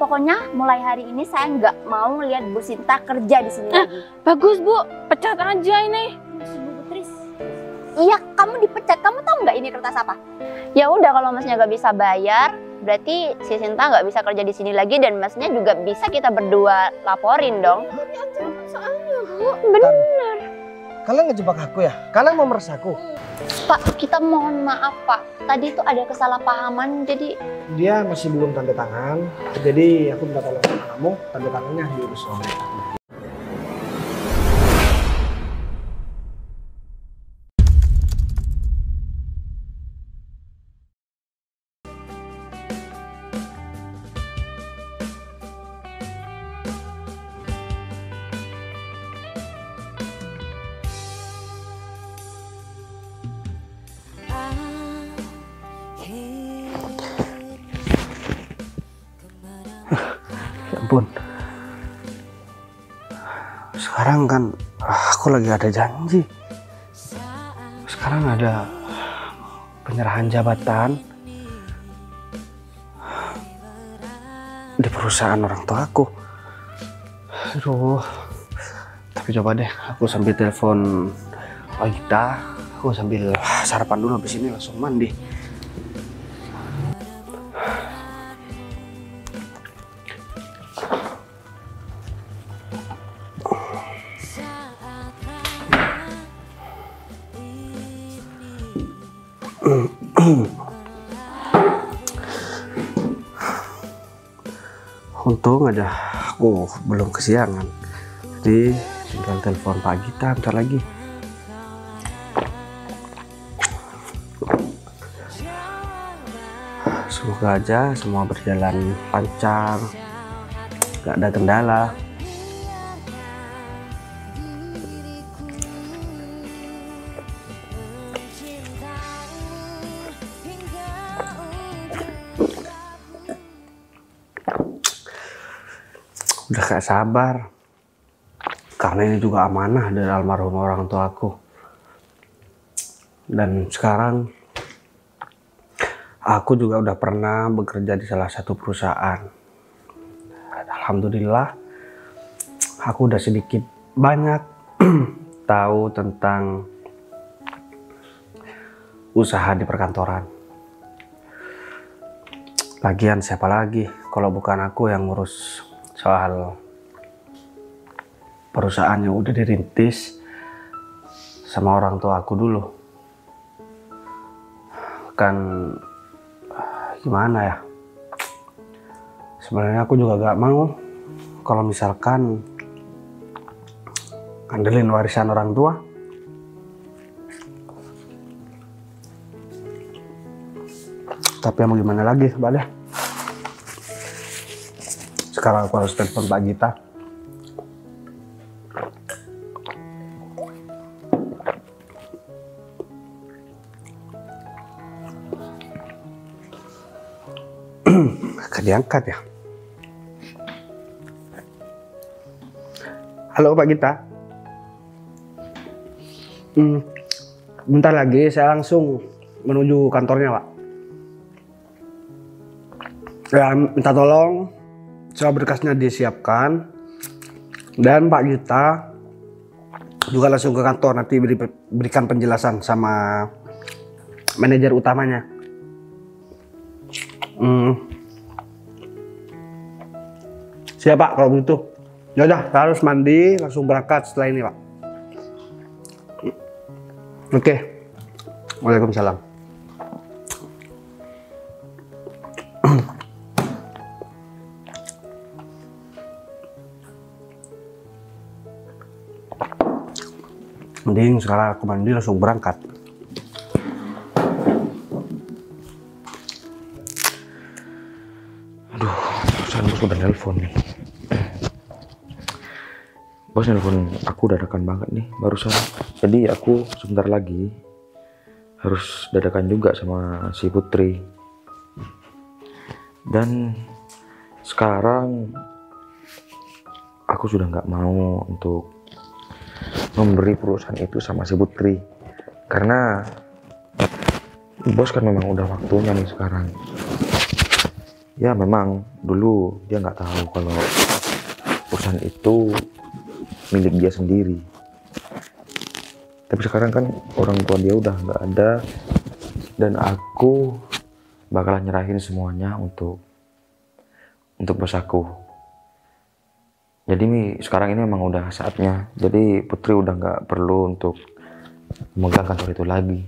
Pokoknya mulai hari ini saya nggak mau lihat Bu Sinta kerja di sini lagi. Bagus Bu, pecat aja ini. Iya, kamu dipecat. Kamu tahu nggak ini kertas apa? Ya udah, kalau masnya nggak bisa bayar, berarti si Sinta nggak bisa kerja di sini lagi, dan masnya juga bisa kita berdua laporin dong. Soalnya Bu. Bener. Kalian ngejebak aku ya? Kalian mau meres aku? Pak, kita mohon maaf Pak. Tadi itu ada kesalahpahaman, jadi Dia masih belum tanda tangan, jadi aku minta tolong sama kamu, tanda tangannya diurus oleh aku. Ya ampun, sekarang kan aku lagi ada janji. Sekarang ada penyerahan jabatan di perusahaan orang tua aku. Aduh, tapi coba deh aku sambil telepon Aida, aku sambil sarapan dulu, habis ini langsung mandi. Untung aja aku belum kesiangan, jadi tinggal telepon Pak Gita bentar lagi. Semoga aja semua berjalan lancar, gak ada kendala. Udah gak sabar, karena ini juga amanah dari almarhum orang tua aku. Dan sekarang aku juga udah pernah bekerja di salah satu perusahaan. Alhamdulillah, aku udah sedikit banyak tahu tentang usaha di perkantoran. Lagian siapa lagi kalau bukan aku yang ngurus soal perusahaan yang udah dirintis sama orang tua aku dulu. Kan gimana ya, sebenarnya aku juga gak mau kalau misalkan ngandelin warisan orang tua. Tapi mau gimana lagi, Mbak deh. Sekarang aku harus telepon Pak Gita. Gak diangkat ya. Halo Pak Gita. Bentar lagi saya langsung menuju kantornya Pak. Ya, minta tolong semua berkasnya disiapkan, dan Pak Gita juga langsung ke kantor, nanti berikan penjelasan sama manajer utamanya. Siap Pak kalau begitu. Ya udah, saya harus mandi, langsung berangkat setelah ini Pak. Oke. Waalaikumsalam. Mending sekarang aku mandi langsung berangkat. Aduh, bos udah nelpon nih. Bos nelpon aku dadakan banget nih barusan. Jadi aku sebentar lagi harus dadakan juga sama si Putri. Dan sekarang aku sudah nggak mau untuk memberi perusahaan itu sama si Putri, karena bos kan memang udah waktunya nih sekarang. Ya memang dulu dia nggak tahu kalau perusahaan itu milik dia sendiri. Tapi sekarang kan orang tua dia udah nggak ada, dan aku bakalan nyerahin semuanya untuk bos aku. Jadi sekarang ini memang udah saatnya. Jadi Putri udah nggak perlu untuk memegang kantor itu lagi.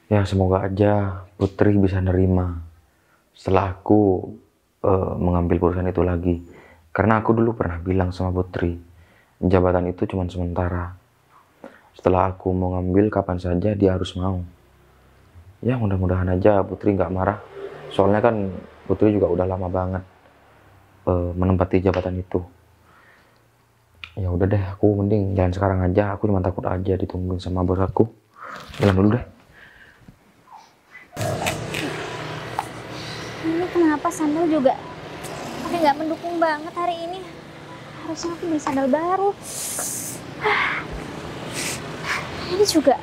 Ya semoga aja Putri bisa nerima setelah aku mengambil perusahaan itu lagi. Karena aku dulu pernah bilang sama Putri, jabatan itu cuma sementara. Setelah aku mau ngambil kapan saja dia harus mau. Ya mudah-mudahan aja Putri nggak marah. Soalnya kan Putri juga udah lama banget menempati jabatan itu. Ya udah deh, aku mending jalan sekarang aja. Aku cuma takut aja ditungguin sama bos aku. Jalan dulu deh. Ini kenapa sandal juga pakai nggak mendukung banget hari ini? Harusnya aku beli sandal baru. Ini juga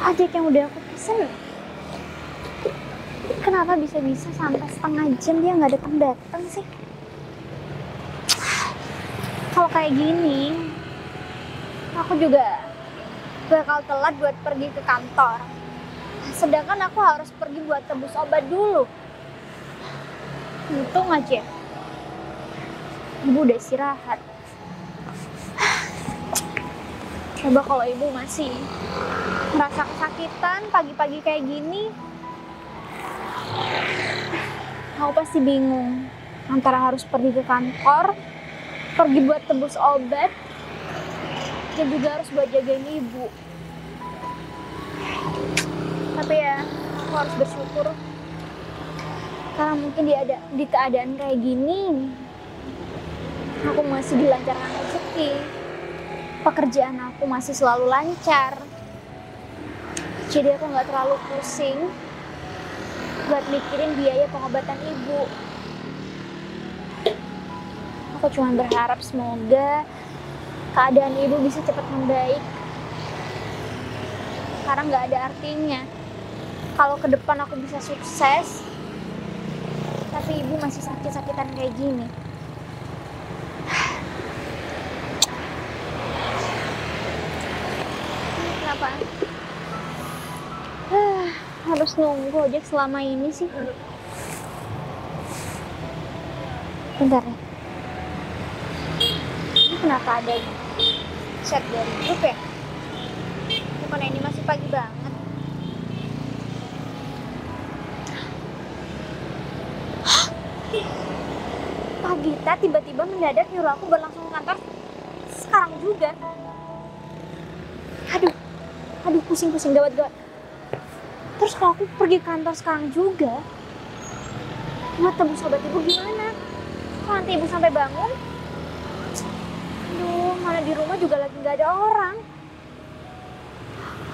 ojek yang udah aku pesen. Kenapa bisa-bisa sampai setengah jam dia nggak datang sih? Kalau kayak gini, aku juga bakal telat buat pergi ke kantor. Sedangkan aku harus pergi buat tebus obat dulu. Untung aja ibu udah istirahat. Coba kalau ibu masih merasa kesakitan pagi-pagi kayak gini, aku pasti bingung antara harus pergi ke kantor, pergi buat tebus obat, dan juga harus buat jagain ibu. Tapi ya, aku harus bersyukur karena mungkin di keadaan kayak gini, aku masih dilancarkan rezeki, pekerjaan aku masih selalu lancar, jadi aku nggak terlalu pusing buat mikirin biaya pengobatan ibu. Aku cuma berharap semoga keadaan ibu bisa cepat membaik, karena nggak ada artinya kalau ke depan aku bisa sukses tapi ibu masih sakit-sakitan kayak gini. Ini kenapa harus nunggu ojek selama ini sih? Bentar ya, ini kenapa ada chat dari grup ya? Bukannya ini masih pagi banget. Pak Gita tiba-tiba mendadak nyuruh aku berlangsung ke kantor sekarang juga. Aduh, pusing gawat. Terus kalau aku pergi kantor sekarang juga, buat tebus obat ibu gimana? Kalau nanti ibu sampai bangun, aduh, mana di rumah juga lagi nggak ada orang.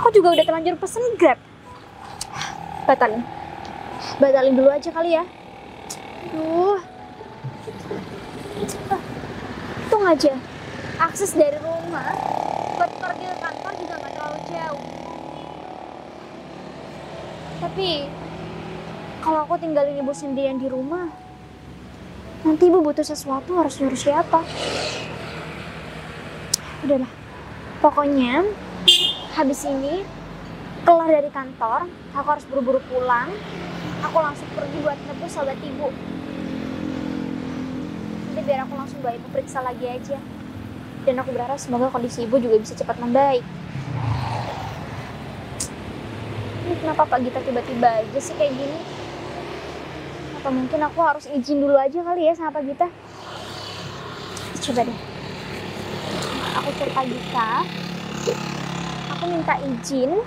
Aku juga udah terlanjur pesen Grab. Batalin dulu aja kali ya. Aduh, untung aja akses dari rumah buat pergi ke kantor juga nggak terlalu jauh. Tapi kalau aku tinggalin ibu sendirian di rumah, nanti ibu butuh sesuatu harus nyuruh siapa? Udahlah, pokoknya habis ini kelar dari kantor, aku harus buru-buru pulang. Aku langsung pergi buat nebus obat ibu. Nanti biar aku langsung bawa ibu periksa lagi aja. Dan aku berharap semoga kondisi ibu juga bisa cepat membaik. Ini kenapa Pak Gita tiba-tiba aja sih kayak gini? Atau mungkin aku harus izin dulu aja kali ya sama Pak Gita? Coba deh. Aku cari Pak Gita. Aku minta izin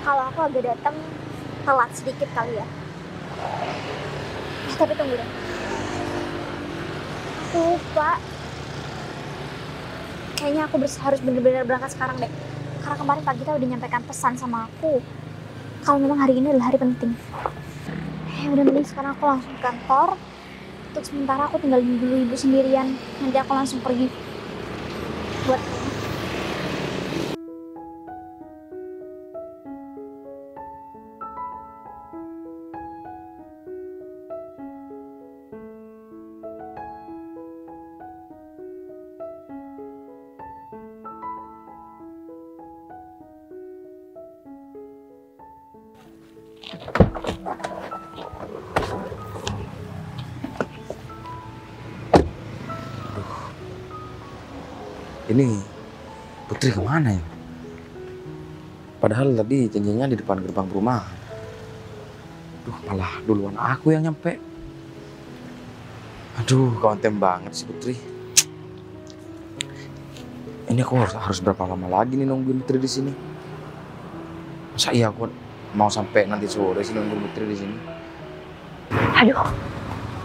kalau aku agak datang telat sedikit kali ya. Tapi tunggu deh. Lupa. Kayaknya aku harus bener-bener berangkat sekarang deh. Karena kemarin Pak Gita udah nyampaikan pesan sama aku kalau memang hari ini adalah hari penting. Ya udah, mending sekarang aku langsung ke kantor. Untuk sementara aku tinggalin dulu ibu sendirian. Nanti aku langsung pergi buat Ini Putri kemana ya? Padahal tadi janjinya di depan gerbang rumah. Duh, malah duluan aku yang nyampe. Aduh, konten banget sih Putri. Ini aku harus berapa lama lagi nih nungguin Putri di sini? Masa iya aku mau sampai nanti sore sih nungguin Putri di sini? Aduh,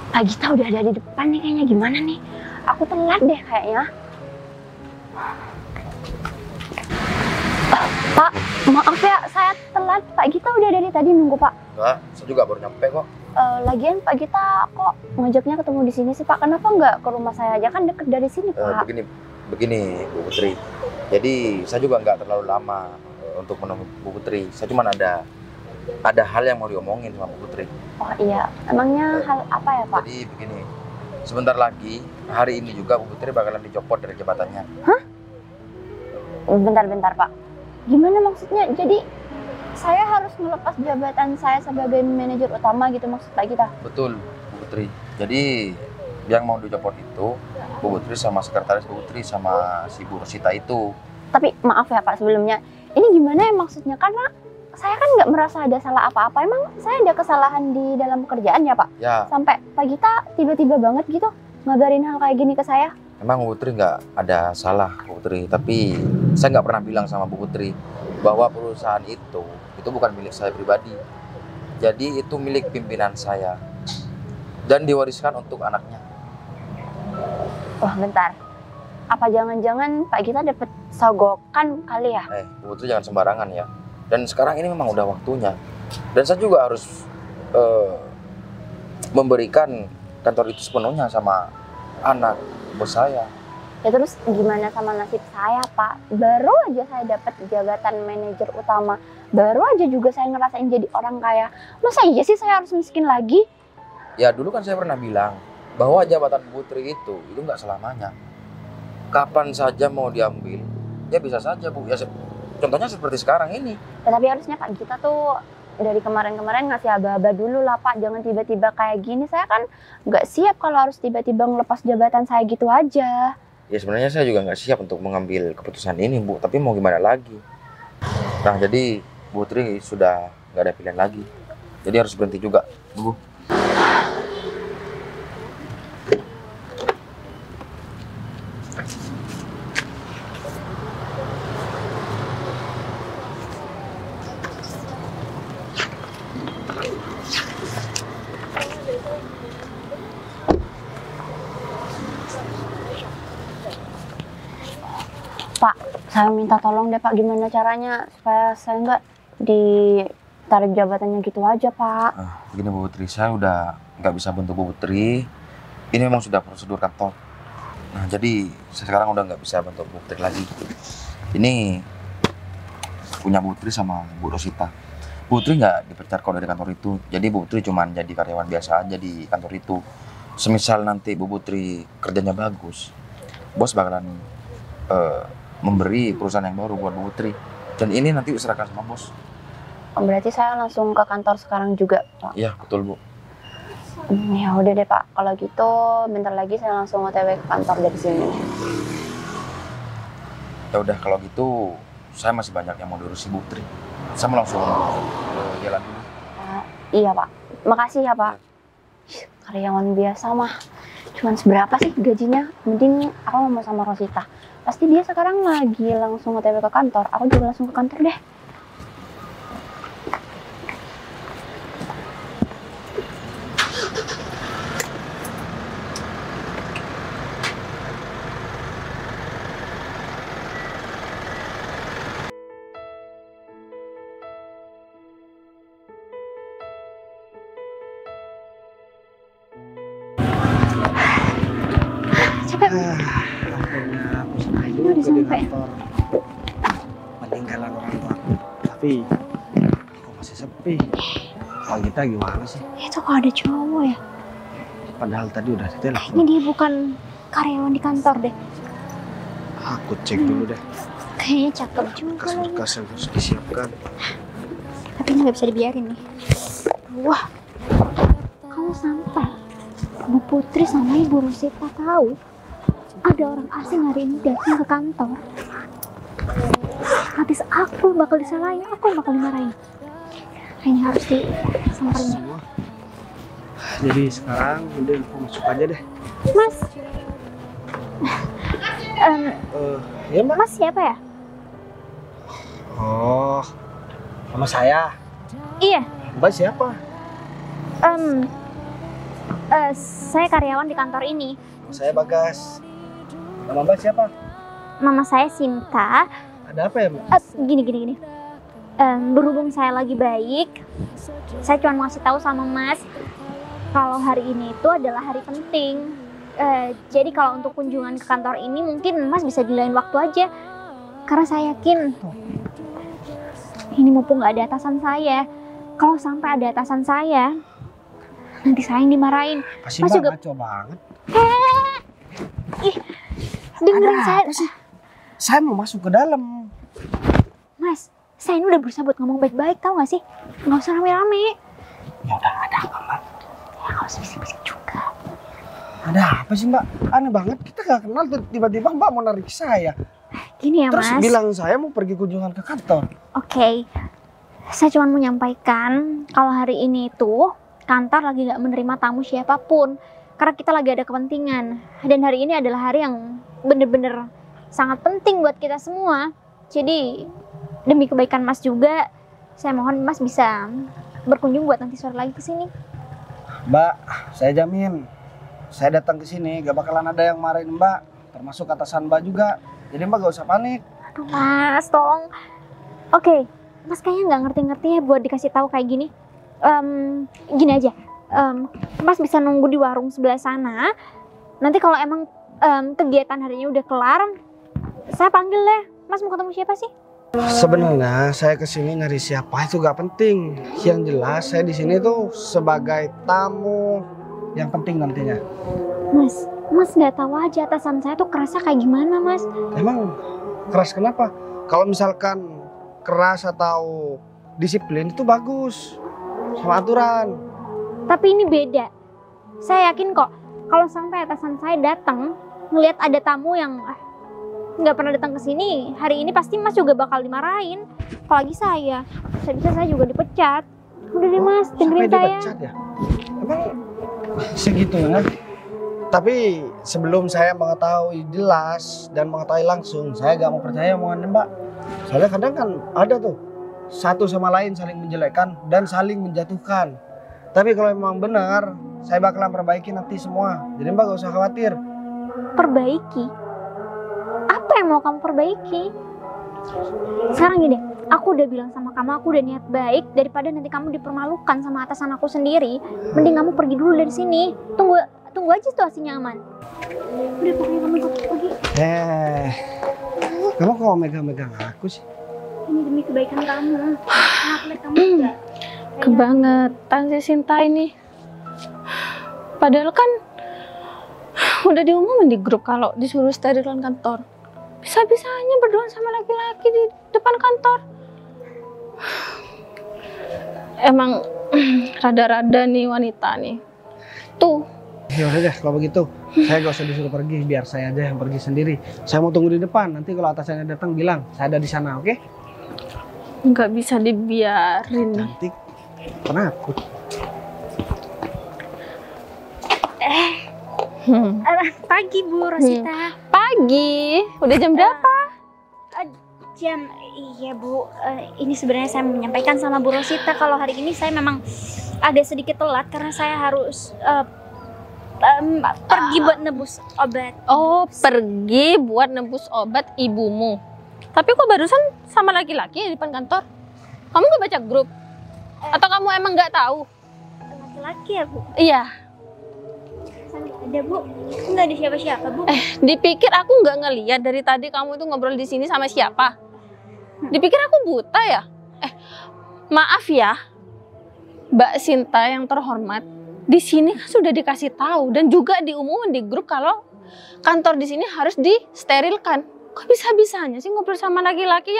Pak Gita udah ada di depan nih kayaknya. Gimana nih? Aku telat deh kayaknya. Pak, maaf ya, saya telat. Pak Gita udah dari tadi nunggu, Pak. Enggak, saya juga baru nyampe kok. Lagian Pak Gita kok ngajaknya ketemu di sini sih, Pak? Kenapa nggak ke rumah saya aja? Kan deket dari sini, Pak. Begini Bu Putri. Jadi saya juga nggak terlalu lama untuk menunggu Bu Putri. Saya cuma ada hal yang mau diomongin sama Bu Putri. Oh iya, emangnya hal apa ya, Pak? Jadi begini, sebentar lagi hari ini juga Bu Putri bakalan dicopot dari jabatannya. Hah? Bentar, Pak. Gimana maksudnya? Jadi saya harus melepas jabatan saya sebagai manajer utama gitu maksud Pak Gita? Betul Bu Putri. Jadi yang mau dicopot itu Bu Putri sama sekretaris Bu Putri sama si Bu Rosita itu. Tapi maaf ya Pak sebelumnya, ini gimana ya maksudnya? Karena saya kan nggak merasa ada salah apa-apa. Emang saya ada kesalahan di dalam pekerjaan ya Pak? Ya. Sampai Pak Gita tiba-tiba banget gitu ngabarin hal kayak gini ke saya. Memang Bu Putri nggak ada salah Bu Putri, tapi saya nggak pernah bilang sama Bu Putri bahwa perusahaan itu bukan milik saya pribadi. Jadi itu milik pimpinan saya dan diwariskan untuk anaknya. Wah bentar, apa jangan-jangan Pak Gita dapat sogokan kali ya? Bu Putri jangan sembarangan ya. Dan sekarang ini memang udah waktunya. Dan saya juga harus memberikan kantor itu sepenuhnya sama anak bos saya. Ya terus gimana sama nasib saya Pak? Baru aja saya dapat jabatan manajer utama. Baru aja juga saya ngerasain jadi orang kaya. Masa iya sih saya harus miskin lagi? Ya dulu kan saya pernah bilang bahwa jabatan Putri itu nggak selamanya. Kapan saja mau diambil, ya bisa saja Bu. Ya contohnya seperti sekarang ini. Ya tapi harusnya Pak Gita tuh dari kemarin-kemarin ngasih aba-aba dulu lah Pak. Jangan tiba-tiba kayak gini. Saya kan nggak siap kalau harus tiba-tiba ngelepas jabatan saya gitu aja. Ya sebenarnya saya juga nggak siap untuk mengambil keputusan ini Bu. Tapi mau gimana lagi? Nah jadi Bu Putri sudah nggak ada pilihan lagi. Jadi harus berhenti juga Bu. Pak, saya minta tolong deh Pak, gimana caranya supaya saya nggak ditarik jabatannya gitu aja Pak. Begini Bu Putri, saya udah nggak bisa bantu Bu Putri. Ini memang sudah prosedur kantor. Nah jadi saya sekarang udah nggak bisa bantu Bu Putri lagi. Ini punya Bu Putri sama Bu Rosita. Bu Putri nggak dipecat kok dari kantor itu. Jadi Bu Putri cuma jadi karyawan biasa aja di kantor itu. Semisal nanti Bu Putri kerjanya bagus, bos bakalan memberi perusahaan yang baru buat Bu Putri. Dan ini nanti diserahkan sama bos. Berarti saya langsung ke kantor sekarang juga Pak? Iya betul Bu. Ya udah deh Pak, kalau gitu bentar lagi saya langsung OTW ke kantor dari sini. Ya udah kalau gitu saya masih banyak yang mau diurusi Bu Putri. Saya mau langsung jalan dulu. Iya Pak, makasih ya Pak. Karyawan biasa mah cuman seberapa sih gajinya? Mending aku ngomong sama Rosita. Pasti dia sekarang lagi langsung OTW ke kantor. Aku juga langsung ke kantor deh. Akhirnya aku sampai Udah juga di sampai. kantor. Meninggalan orang tuaku. Tapi kok masih sepi. Kalau kita gimana sih? Itu kok ada cowok ya? Padahal tadi udah Ini ditelepon. dia bukan karyawan di kantor deh. Aku cek dulu deh. Kayaknya cakep juga lagi. Berkas-berkas yang harus disiapkan. Tapi ini nggak bisa dibiarin nih. Wah, kalau sampai Bu Putri sama Ibu Rosita tahu ada orang asing hari ini datang ke kantor, habis aku bakal disalahin, aku bakal dimarahin. Kayaknya harus disamperin. Jadi sekarang udah aku masuk aja deh. Mas, Ya mbak. Mas siapa ya? Oh, sama saya. Iya, Mbak siapa? saya karyawan di kantor ini. Saya Bagas. Nama mbak siapa? Mama saya Sinta. Ada apa ya mbak? Gini. Berhubung saya lagi baik, saya cuma mau kasih tahu sama Mas kalau hari ini itu adalah hari penting. Jadi kalau untuk kunjungan ke kantor ini mungkin Mas bisa di lain waktu aja. Karena saya yakin ini mumpung nggak ada atasan saya. Kalau sampai ada atasan saya, nanti saya yang dimarahin. Pasti Mas mbak juga ngaco banget. ih, dengerin Ada saya. apa sih? Saya mau masuk ke dalam. Mas, saya ini udah berusaha buat ngomong baik-baik, tau gak sih? Nggak usah rame-rame. Ya udah, ada apa mbak? Ya nggak usah bisik-bisik juga. Ada apa sih mbak? Aneh banget, kita gak kenal tuh tiba-tiba mbak mau narik saya. Gini ya Terus Mas. bilang saya mau pergi kunjungan ke kantor. Oke, saya cuma mau menyampaikan kalau hari ini itu kantor lagi nggak menerima tamu siapapun karena kita lagi ada kepentingan, dan hari ini adalah hari yang bener-bener sangat penting buat kita semua. Jadi demi kebaikan Mas juga, saya mohon Mas bisa berkunjung buat nanti sore lagi ke sini. Mbak, saya jamin saya datang ke sini gak bakalan ada yang marahin mbak, termasuk atasan mbak juga. Jadi mbak gak usah panik. Aduh Mas, tolong. Oke, Mas kayaknya nggak ngerti-ngerti ya buat dikasih tahu kayak gini. Gini aja, Mas bisa nunggu di warung sebelah sana. Nanti kalau emang kegiatan harinya udah kelar, saya panggil deh. Mas mau ketemu siapa sih? Sebenarnya saya kesini nyari siapa itu gak penting. Yang jelas saya di sini tuh sebagai tamu yang penting nantinya. Mas nggak tahu aja atasan saya tuh kerasa kayak gimana Mas? Emang keras kenapa? Kalau misalkan keras atau disiplin itu bagus sama aturan. Tapi ini beda. Saya yakin kok kalau sampai atasan saya datang ngelihat ada tamu yang nggak pernah datang ke sini, hari ini pasti Mas juga bakal dimarahin. Apalagi saya bisa saya juga dipecat. Udah deh Mas, dengerin Sampai saya. dipecat ya? Emang segitunya? Tapi sebelum saya mengetahui jelas dan mengetahui langsung, saya gak mau percaya omongan mbak. Soalnya kadang kan ada tuh satu sama lain saling menjelekkan dan saling menjatuhkan. Tapi kalau memang benar, saya bakalan perbaiki nanti semua. Jadi mbak gak usah khawatir. Perbaiki? Apa yang mau kamu perbaiki? Sekarang gini, aku udah bilang sama kamu, aku udah niat baik. Daripada nanti kamu dipermalukan sama atasan aku sendiri, mending kamu pergi dulu dari sini. Tunggu aja situasinya aman. Udah, pokoknya kamu pergi. Kamu kok megang-megang aku sih? Ini demi kebaikan kamu. Aku lihat kamu enggak. Kebangetan si Sinta ini. Padahal kan udah diumumin di grup kalau disuruh sterilan kantor. Bisa-bisanya berduaan sama laki-laki di depan kantor. Emang rada-rada nih wanita nih. Tuh. Ya udah deh kalau begitu. Saya gak usah disuruh pergi, biar saya aja yang pergi sendiri. Saya mau tunggu di depan. Nanti kalau atasannya datang bilang saya ada di sana, oke? Nggak bisa dibiarin nih. Cantik, penakut. Pagi Bu Rosita. Pagi. Udah jam berapa? Iya Bu, ini sebenarnya saya menyampaikan sama Bu Rosita kalau hari ini saya memang agak sedikit telat karena saya harus pergi buat nebus obat. Oh, pergi buat nebus obat ibumu. Tapi kok barusan sama laki-laki di depan kantor? Kamu nggak baca grup? Atau kamu emang nggak tahu? Laki-laki ya Bu? Iya. Nggak ada Bu, nggak ada siapa-siapa Bu. Dipikir aku nggak ngeliat dari tadi kamu itu ngobrol di sini sama siapa? Dipikir aku buta ya? Maaf ya, Mbak Sinta yang terhormat. Di sini kan sudah dikasih tahu dan juga diumumin di grup kalau kantor di sini harus disterilkan. Kok bisa-bisanya sih ngobrol sama laki-laki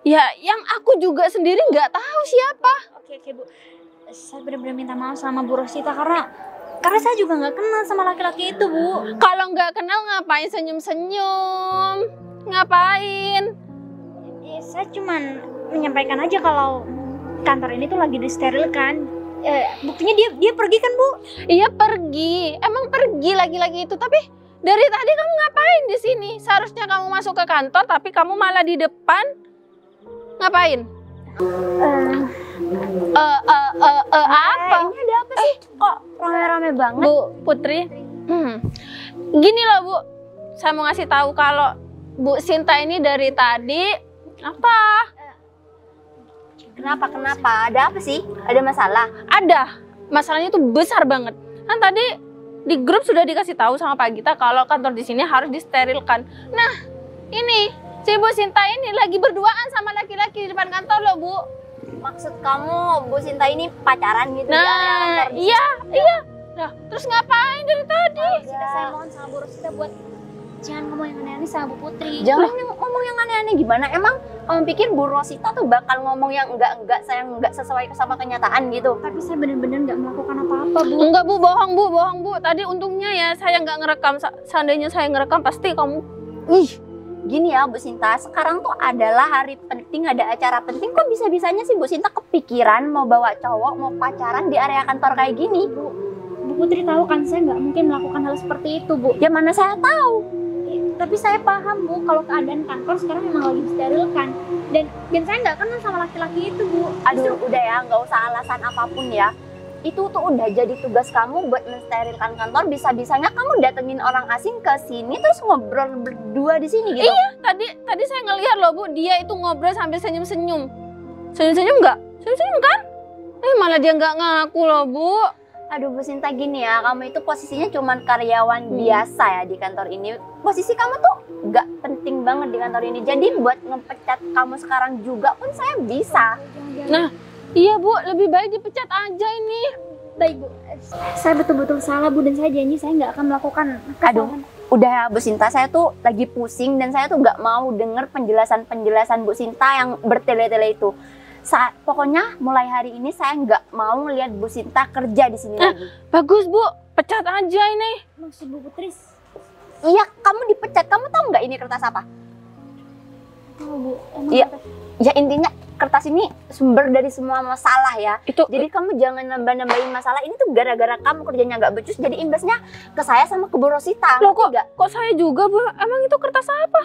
yang aku juga sendiri nggak tahu siapa? Oke Bu, saya benar-benar minta maaf sama Bu Rosita karena saya juga nggak kenal sama laki-laki itu, Bu. Kalau nggak kenal ngapain senyum-senyum? Ngapain? Ya, saya cuman menyampaikan aja kalau kantor ini tuh lagi disterilkan. Buktinya dia pergi kan, Bu? Iya pergi, emang pergi laki-laki itu. Tapi dari tadi kamu ngapain di sini? Seharusnya kamu masuk ke kantor, tapi kamu malah di depan. Ngapain? Apa? Ini ada apa sih? Kok rame-rame banget? Bu Putri, gini loh Bu, saya mau ngasih tahu kalau Bu Sinta ini dari tadi apa? Kenapa? Ada apa sih? Ada masalah? Ada, masalahnya itu besar banget. Kan tadi di grup sudah dikasih tahu sama Pak Gita kalau kantor di sini harus disterilkan. Nah, ini si Bu Sinta ini lagi berduaan sama laki-laki di depan kantor loh Bu. Maksud kamu Bu Sinta ini pacaran gitu di area Nah, kantor? iya. Nah, terus ngapain dari tadi? Saya mohon sama Bu Rosita buat jangan ngomong yang aneh-aneh sama Bu Putri. Jangan ngomong yang aneh-aneh gimana? Emang kamu pikir Bu Rosita tuh bakal ngomong yang enggak saya enggak sesuai sama kenyataan gitu? Tapi saya benar-benar nggak melakukan apa-apa, Bu. Enggak Bu, bohong Bu. Tadi untungnya ya saya nggak ngerekam. Seandainya saya ngerekam pasti kamu. Gini ya Bu Sinta, sekarang tuh adalah hari penting, ada acara penting. Kok bisa-bisanya sih Bu Sinta kepikiran mau bawa cowok, mau pacaran di area kantor kayak gini? Bu Putri tahu kan saya nggak mungkin melakukan hal seperti itu, Bu. Ya mana saya tahu. Tapi saya paham, Bu, kalau keadaan kantor sekarang memang lagi disterilkan. Dan saya nggak kenal sama laki-laki itu, Bu. Aduh, udah ya, nggak usah alasan apapun ya. Itu tuh udah jadi tugas kamu buat mensterilkan kantor. Bisa-bisanya kamu datengin orang asing ke sini terus ngobrol berdua di sini gitu. Iya, tadi saya ngelihat loh Bu, dia itu ngobrol sambil senyum-senyum. Senyum-senyum nggak? Senyum-senyum kan? Malah dia nggak ngaku loh Bu. Aduh Bu Sinta, gini ya, kamu itu posisinya cuman karyawan biasa ya di kantor ini. Posisi kamu tuh nggak penting banget di kantor ini. Jadi buat ngepecat kamu sekarang juga pun saya bisa. Nah, iya Bu, lebih baik dipecat aja ini. Baik, Bu. Saya betul-betul salah, Bu, dan saya janji saya nggak akan melakukan kesalahan. Udah ya Bu Sinta, saya tuh lagi pusing dan saya tuh nggak mau denger penjelasan Bu Sinta yang bertele-tele itu. Pokoknya mulai hari ini saya nggak mau ngelihat Bu Sinta kerja di sini lagi. Bagus Bu, pecat aja ini. Maksud Bu Putri? Iya, kamu dipecat. Kamu tahu nggak ini kertas apa? Tahu, Bu. Emang Iya. Ya intinya kertas ini sumber dari semua masalah ya. Itu Jadi kamu jangan nambah-nambahin masalah. Ini tuh gara-gara kamu kerjanya nggak becus. Jadi imbasnya ke saya sama ke Bu Rosita. loh kok, Nggak? kok saya juga Bu? Emang itu kertas apa?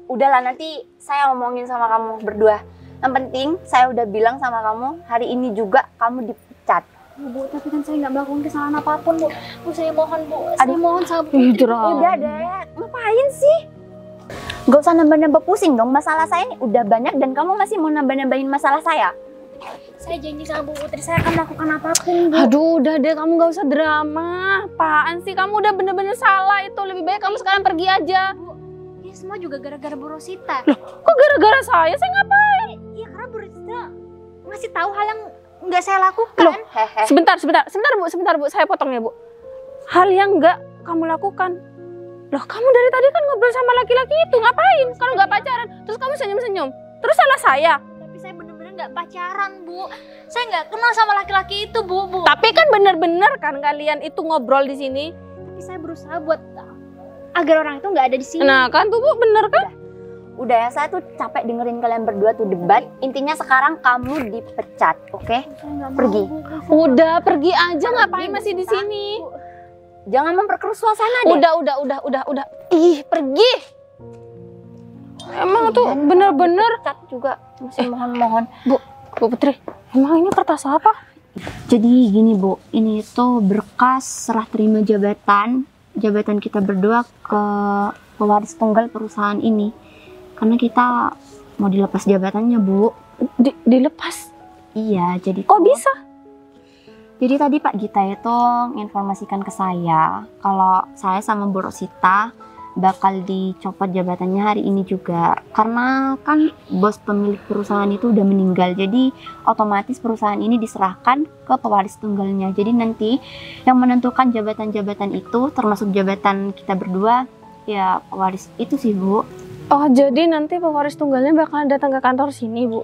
Udahlah, nanti saya ngomongin sama kamu berdua. Yang penting saya udah bilang sama kamu, hari ini juga kamu dipecat. Bu, tapi kan saya nggak melakukan kesalahan apapun, Bu. Bu, saya mohon, Bu. Saya mohon sama Bu. Udah deh, ngapain sih? Gak usah nambah-nambah pusing dong. Masalah saya ini udah banyak dan kamu masih mau nambah-nambahin masalah saya. Saya janji sama Bu Putri saya akan melakukan apapun, Bu. Aduh, udah deh, kamu gak usah drama. Apaan sih, kamu udah bener-bener salah itu. Lebih baik kamu sekarang pergi aja. Bu, ini semua juga gara-gara Bu Rosita. Kok gara-gara saya ngapain? Iya, karena Bu Rosita ngasih tahu hal yang nggak saya lakukan. Loh, Sebentar Bu, saya potong ya Bu. Hal yang nggak kamu lakukan. Loh, kamu dari tadi kan ngobrol sama laki-laki itu, ngapain? Kalau nggak pacaran, terus kamu senyum-senyum. Terus salah saya. Tapi saya bener-bener nggak pacaran, Bu. Saya nggak kenal sama laki-laki itu, Bu. Tapi kan bener-bener kan kalian itu ngobrol di sini. Tapi saya berusaha buat agar orang itu nggak ada di sini. Nah kan tuh Bu, bener kan? Udah ya, saya tuh capek dengerin kalian berdua tuh debat. Intinya sekarang kamu dipecat, oke? Saya nggak mau, Pergi. Bu. Udah pergi aja, ngapain masih di sini? Jangan memperkeruh suasana deh. Udah. Ih, pergi. Emang tuh bener-bener. Pecat juga masih mohon-mohon. Bu Putri, emang ini kertas apa? Jadi gini Bu, ini tuh berkas serah terima jabatan kita berdua ke pewaris tunggal perusahaan ini. Karena kita mau dilepas jabatannya Bu. Dilepas? Iya, jadi Kok bisa? Jadi tadi Pak Gita itu menginformasikan ke saya kalau saya sama Bu Rosita bakal dicopot jabatannya hari ini juga. Karena kan bos pemilik perusahaan itu udah meninggal. Jadi otomatis perusahaan ini diserahkan ke pewaris tunggalnya. Jadi nanti yang menentukan jabatan-jabatan itu termasuk jabatan kita berdua ya pewaris itu sih Bu. Oh, jadi nanti pewaris tunggalnya bakalan datang ke kantor sini, Bu?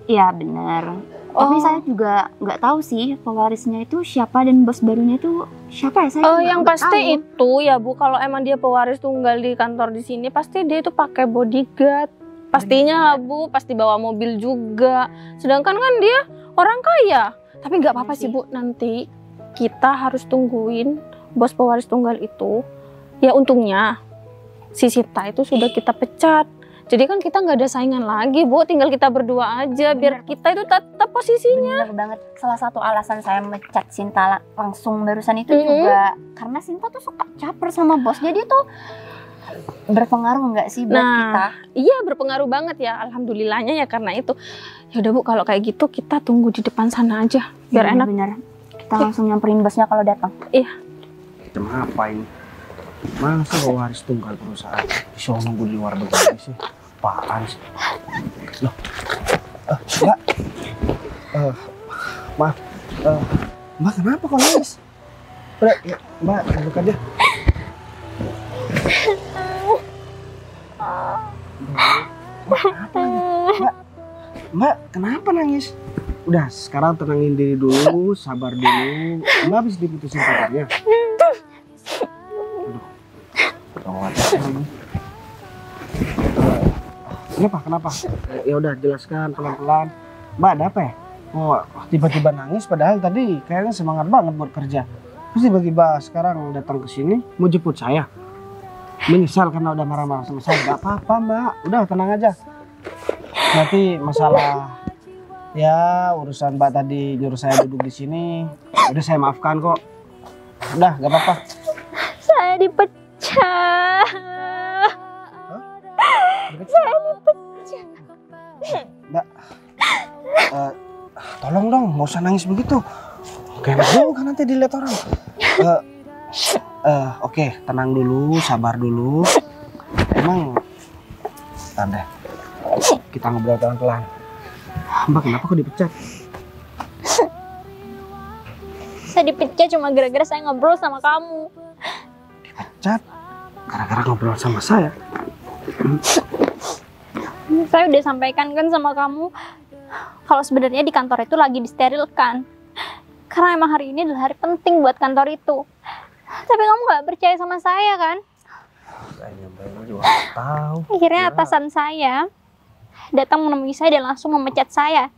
Iya benar. Tapi saya juga nggak tahu sih pewarisnya itu siapa dan bos barunya itu siapa ya, saya juga Yang nggak pasti tahu. itu ya Bu, kalau emang dia pewaris tunggal di kantor di sini, pasti dia itu pakai bodyguard. Pastinya lah Bu, pasti bawa mobil juga. Sedangkan kan dia orang kaya. Tapi nggak apa-apa sih Bu, nanti kita harus tungguin bos pewaris tunggal itu. Ya untungnya si Sinta itu sudah kita pecat. Jadi kan kita nggak ada saingan lagi Bu, tinggal kita berdua aja biar kita itu tetap posisinya. Bener banget. Salah satu alasan saya mecat Sinta langsung barusan itu juga karena Sinta tuh suka caper sama bos. Jadi tuh berpengaruh nggak sih buat kita? Iya berpengaruh banget ya, alhamdulillahnya ya karena itu. Ya udah Bu, kalau kayak gitu kita tunggu di depan sana aja biar Iya, enak. Bener. Kita langsung nyamperin bosnya kalau datang. Iya. Kita ngapain? Masa pewaris tunggal perusahaan disuruh nunggu di luar begini sih? Apaan sih? Loh, Mbak, maaf, Mbak kenapa kok nangis? Udah, ya, Mbak, duduk aja. Mbak, kenapa nangis? Udah, sekarang tenangin diri dulu, sabar dulu. Mbak habis diputusin pacarnya. Aduh, gawat lagi. Kenapa? Ya udah jelaskan pelan-pelan. Mbak, ada apa ya? Oh, tiba-tiba nangis padahal tadi kayaknya semangat banget buat kerja. Terus tiba-tiba sekarang datang ke sini mau jemput saya. Menyesal karena udah marah-marah sama saya. Gak apa-apa Mbak, udah tenang aja. Nanti masalah ya urusan Mbak tadi nyuruh saya duduk di sini, udah saya maafkan kok. Udah, gak apa-apa. Saya dipecat. Saya dipecat. Mbak, tolong dong, nggak usah nangis begitu. Kayak juga nanti dilihat orang. Oke, tenang dulu, sabar dulu. Emang, bentar deh. Kita ngobrol pelan-pelan. Mbak, kenapa kok dipecat? Saya dipecat cuma gara-gara saya ngobrol sama kamu. Dipecat? Gara-gara ngobrol sama saya? Saya udah sampaikan kan sama kamu kalau sebenarnya di kantor itu lagi disterilkan. Karena emang hari ini adalah hari penting buat kantor itu. Tapi kamu nggak percaya sama saya kan? Kayaknya Mbak juga nggak tahu. Akhirnya atasan saya datang menemui saya dan langsung memecat saya.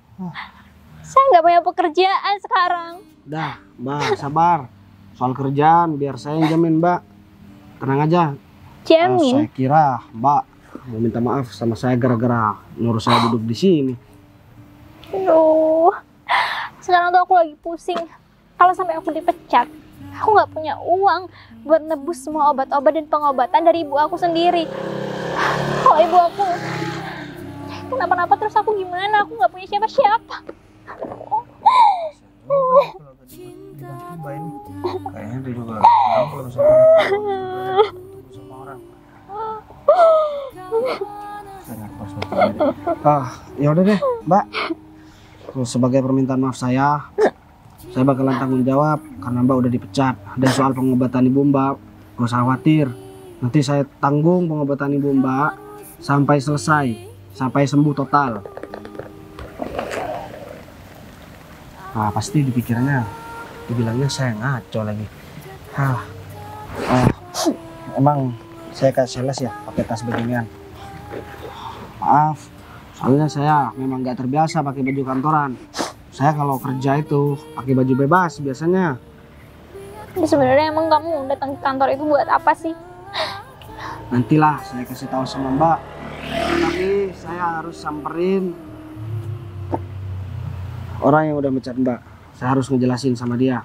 Saya nggak punya pekerjaan sekarang. Dah, Mbak, sabar. Soal kerjaan biar saya yang jamin, Mbak. Tenang aja. Jamin? Saya kira Mbak mau minta maaf sama saya gara-gara nyuruh saya duduk di sini. Aduh, sekarang tuh aku lagi pusing. Kalau sampai aku dipecat, aku nggak punya uang buat nebus semua obat-obat dan pengobatan dari ibu aku sendiri. Kalau ibu aku kenapa-napa terus aku gimana? Aku nggak punya siapa-siapa. Kayaknya dia juga tahu kalau sama orang. Ya udah deh, Mbak. Sebagai permintaan maaf saya bakalan tanggung jawab karena Mbak udah dipecat. Dan soal pengobatan ibu Mbak, gak usah khawatir. Nanti saya tanggung pengobatan ibu Mbak sampai selesai, sampai sembuh total. Nah, pasti dipikirnya, dibilangnya saya ngaco lagi. Emang saya kayak sales ya, pakai tas beginian. Maaf, soalnya saya memang nggak terbiasa pakai baju kantoran. Saya kalau kerja itu pakai baju bebas biasanya. Jadi sebenarnya emang kamu datang ke kantor itu buat apa sih? Nantilah saya kasih tahu sama Mbak. Tapi saya harus samperin orang yang udah mecat Mbak. Saya harus ngejelasin sama dia.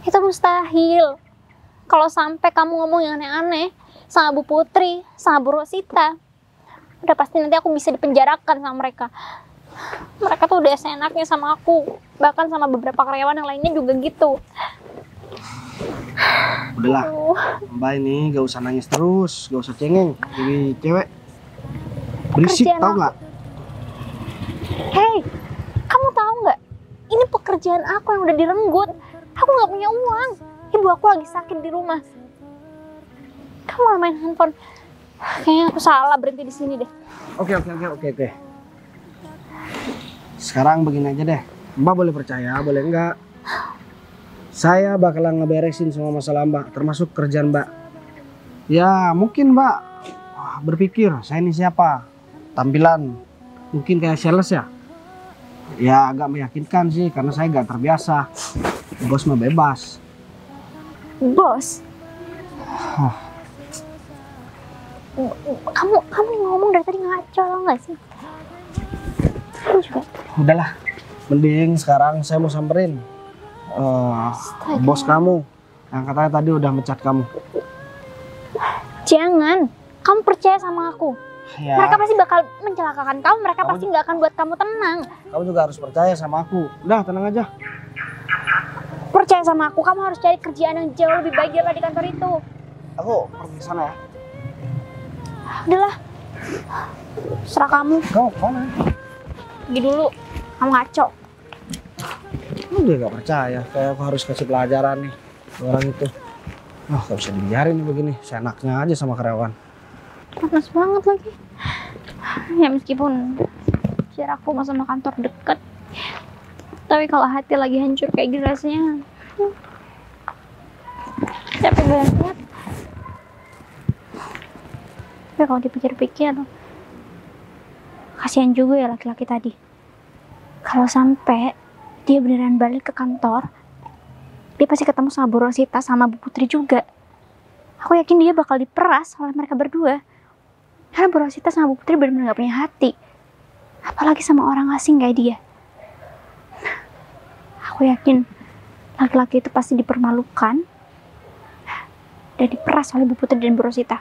Itu mustahil. Kalau sampai kamu ngomong yang aneh-aneh sama Bu Putri, sama Bu Rosita, udah pasti nanti aku bisa dipenjarakan sama mereka. Mereka tuh udah seenaknya sama aku, bahkan sama beberapa karyawan yang lainnya juga gitu. Udahlah, Mbak ini gak usah nangis terus, gak usah cengeng. Jadi cewek berisik, Pekerjaan tau aku. nggak? Hei, kamu tahu nggak? Ini pekerjaan aku yang udah direnggut. Aku nggak punya uang. Ibu aku lagi sakit di rumah. Kamu malah main handphone. Kayaknya aku salah berhenti di sini deh. Oke. Sekarang begini aja deh. Mbak boleh percaya, boleh enggak. Saya bakalan ngeberesin semua masalah Mbak, termasuk kerjaan Mbak. Ya mungkin Mbak berpikir saya ini siapa? Tampilan mungkin kayak sales ya. Ya agak meyakinkan sih karena saya gak terbiasa. Bos mah bebas. Bos, kamu ngomong dari tadi ngaco nggak sih? Aku juga. Udahlah, mending sekarang saya mau samperin bos kamu yang katanya tadi udah mecat kamu. Jangan, kamu percaya sama aku. Ya, Mereka pasti bakal mencelakakan kamu. Mereka pasti nggak akan buat kamu tenang. kamu juga harus percaya sama aku. Udah tenang aja. Percaya sama aku, kamu harus cari kerjaan yang jauh lebih baik daripada di kantor itu. Aku pergi sana ya. Udahlah, serah kamu. Kamu kemana? Pergi dulu, kamu ngaco. Kamu dia gak percaya. Kayak aku harus kasih pelajaran nih ke orang itu. Gak bisa dibiarin begini. Seenaknya aja sama karyawan. Panas banget lagi. Ya meskipun jarakku sama kantor deket, tapi kalau hati lagi hancur kayak gini rasanya capek banget. Tapi kalau dipikir-pikir, kasihan juga ya laki-laki tadi. Kalau sampai dia beneran balik ke kantor, dia pasti ketemu sama Bu Rosita sama Bu Putri juga. Aku yakin dia bakal diperas oleh mereka berdua. Karena Bu Rosita sama Bu Putri benar-benar gak punya hati. Apalagi sama orang asing kayak dia. Aku yakin laki-laki itu pasti dipermalukan dan diperas oleh Bu Putri dan Bu Rosita.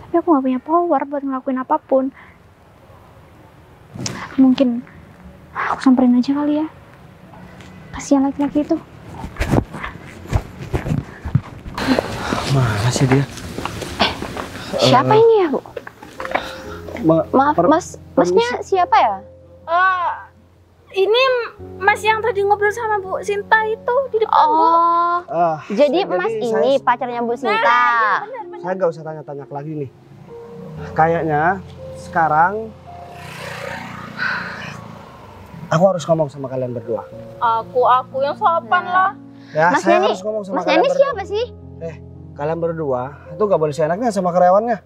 Tapi aku gak punya power buat ngelakuin apapun. Mungkin aku samperin aja kali ya. Kasihan laki-laki itu. Mana sih dia? Siapa ini ya, Bu? Maaf, masnya siapa ya? Ini Mas yang tadi ngobrol sama Bu Sinta itu di depan, Bu. Oh, jadi Mas ini pacarnya Bu Sinta. Saya nggak usah tanya-tanya lagi nih. Kayaknya sekarang aku harus ngomong sama kalian berdua. Aku yang sopan lah. Ya, Mas saya Neni, harus ngomong sama Mas kalian Neni berdua. siapa sih? Kalian berdua itu nggak boleh seenaknya sama karyawannya.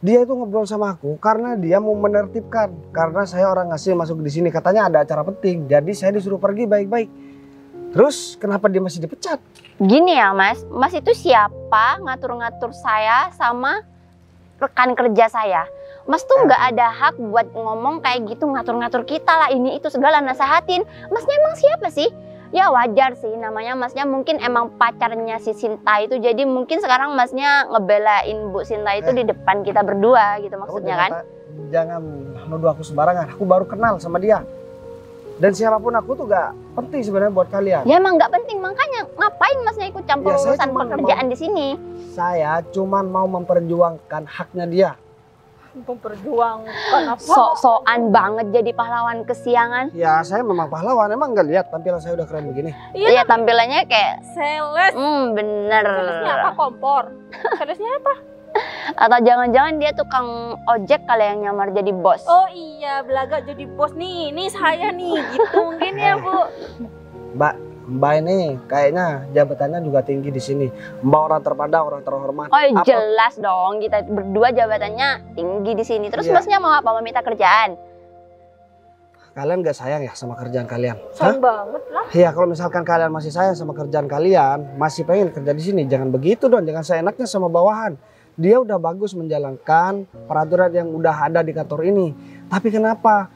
Dia itu ngobrol sama aku karena dia mau menertibkan. Karena saya orang asing masuk di sini, katanya ada acara penting. Jadi saya disuruh pergi baik-baik. Terus kenapa dia masih dipecat? Gini ya Mas, Mas itu siapa ngatur-ngatur saya sama rekan kerja saya? Mas tuh nggak ada hak buat ngomong kayak gitu, ngatur-ngatur kita lah, ini itu segala nasehatin. Masnya emang siapa sih? Ya wajar sih namanya Masnya mungkin emang pacarnya si Sinta itu. Jadi mungkin sekarang Masnya ngebelain Bu Sinta itu di depan kita berdua gitu maksudnya kan? Jangan nuduh aku sembarangan, aku baru kenal sama dia. Dan siapapun aku tuh gak penting sebenarnya buat kalian. Ya emang nggak penting, makanya ngapain Masnya ikut campur Ya, saya urusan cuma pekerjaan di sini? Saya cuman mau memperjuangkan haknya dia. Memperjuangkan apa? Sok-sokan banget jadi pahlawan kesiangan. Ya saya memang pahlawan, emang gak lihat tampilan saya udah keren begini. Iya tampilannya kayak Sales. bener. Salesnya apa? Kompor. Salesnya apa? Atau jangan-jangan dia tukang ojek kali yang nyamar jadi bos. Oh iya, belaga jadi bos nih. Ini saya nih, gitu mungkin ya, Bu. Mbak ini kayaknya jabatannya juga tinggi di sini. Mbak orang terpandang, orang terhormat. Oh jelas dong, kita berdua jabatannya tinggi di sini. Terus Iya. Masnya mau apa? Meminta kerjaan? Kalian gak sayang ya sama kerjaan kalian? Sayang banget lah. Iya, kalau misalkan kalian masih sayang sama kerjaan kalian, masih pengen kerja di sini, jangan begitu dong, jangan seenaknya sama bawahan. Dia udah bagus menjalankan peraturan yang udah ada di kantor ini. Tapi kenapa